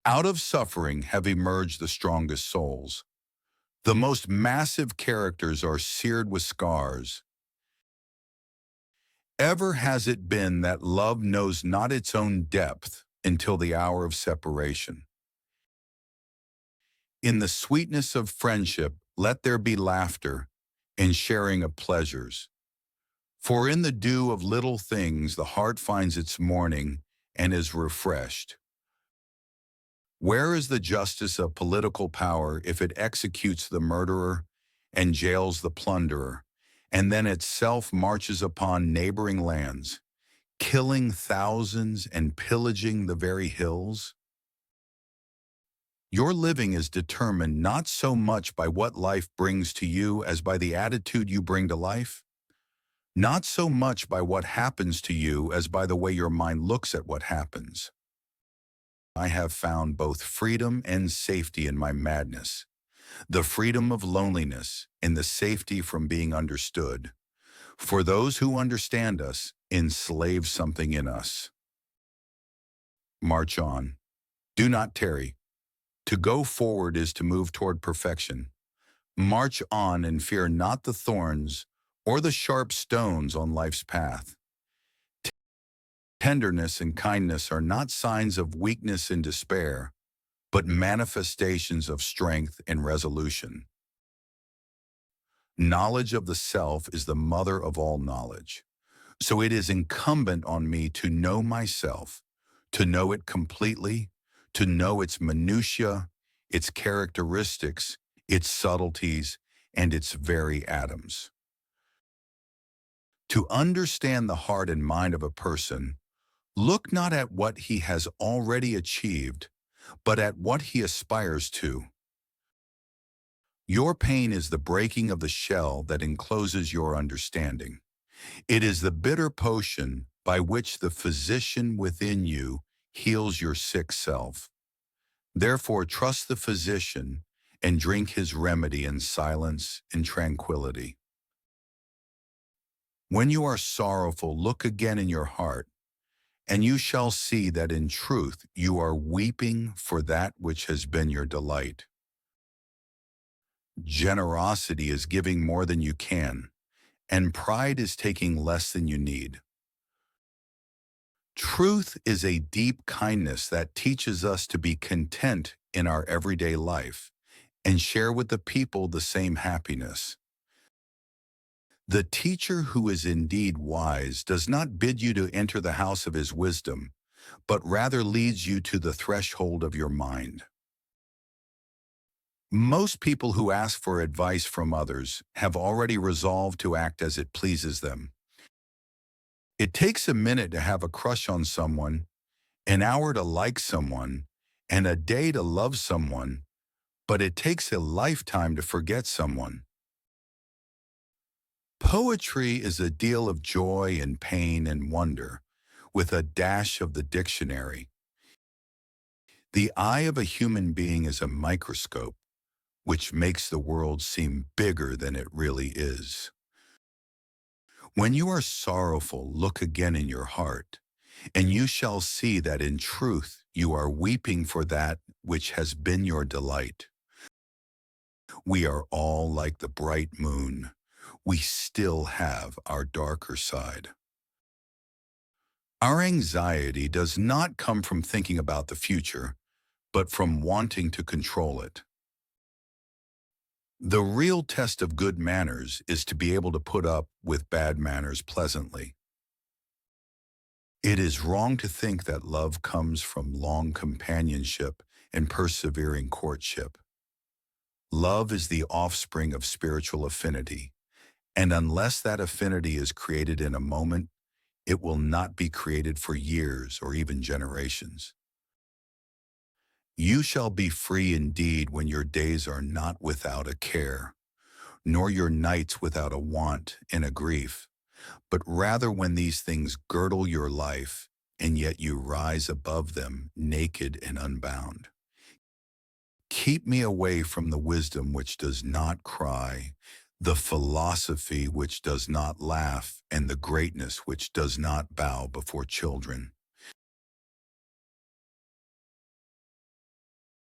Out of suffering have emerged the strongest souls. The most massive characters are seared with scars. Ever has it been that love knows not its own depth until the hour of separation. In the sweetness of friendship, let there be laughter and sharing of pleasures. For in the dew of little things the heart finds its morning and is refreshed. Where is the justice of political power if it executes the murderer and jails the plunderer, and then itself marches upon neighboring lands, killing thousands and pillaging the very hills? Your living is determined not so much by what life brings to you as by the attitude you bring to life, not so much by what happens to you as by the way your mind looks at what happens. I have found both freedom and safety in my madness, the freedom of loneliness and the safety from being understood. For those who understand us enslave something in us. March on. Do not tarry. To go forward is to move toward perfection. March on and fear not the thorns or the sharp stones on life's path. Tenderness and kindness are not signs of weakness and despair, but manifestations of strength and resolution. Knowledge of the self is the mother of all knowledge. So it is incumbent on me to know myself, to know it completely, to know its minutiae, its characteristics, its subtleties, and its very atoms. To understand the heart and mind of a person, look not at what he has already achieved, but at what he aspires to. Your pain is the breaking of the shell that encloses your understanding. It is the bitter potion by which the physician within you heals your sick self. Therefore, trust the physician and drink his remedy in silence and tranquility. When you are sorrowful, look again in your heart, and you shall see that in truth you are weeping for that which has been your delight. Generosity is giving more than you can, and pride is taking less than you need. Truth is a deep kindness that teaches us to be content in our everyday life and share with the people the same happiness. The teacher who is indeed wise does not bid you to enter the house of his wisdom, but rather leads you to the threshold of your mind. Most people who ask for advice from others have already resolved to act as it pleases them. It takes a minute to have a crush on someone, an hour to like someone, and a day to love someone, but it takes a lifetime to forget someone. Poetry is a deal of joy and pain and wonder, with a dash of the dictionary. The eye of a human being is a microscope, which makes the world seem bigger than it really is. When you are sorrowful, look again in your heart, and you shall see that in truth you are weeping for that which has been your delight. We are all like the bright moon. We still have our darker side. Our anxiety does not come from thinking about the future, but from wanting to control it. The real test of good manners is to be able to put up with bad manners pleasantly. It is wrong to think that love comes from long companionship and persevering courtship. Love is the offspring of spiritual affinity, and unless that affinity is created in a moment, it will not be created for years or even generations. You shall be free indeed when your days are not without a care, nor your nights without a want and a grief, but rather when these things girdle your life, and yet you rise above them naked and unbound. Keep me away from the wisdom which does not cry, the philosophy which does not laugh, and the greatness which does not bow before children.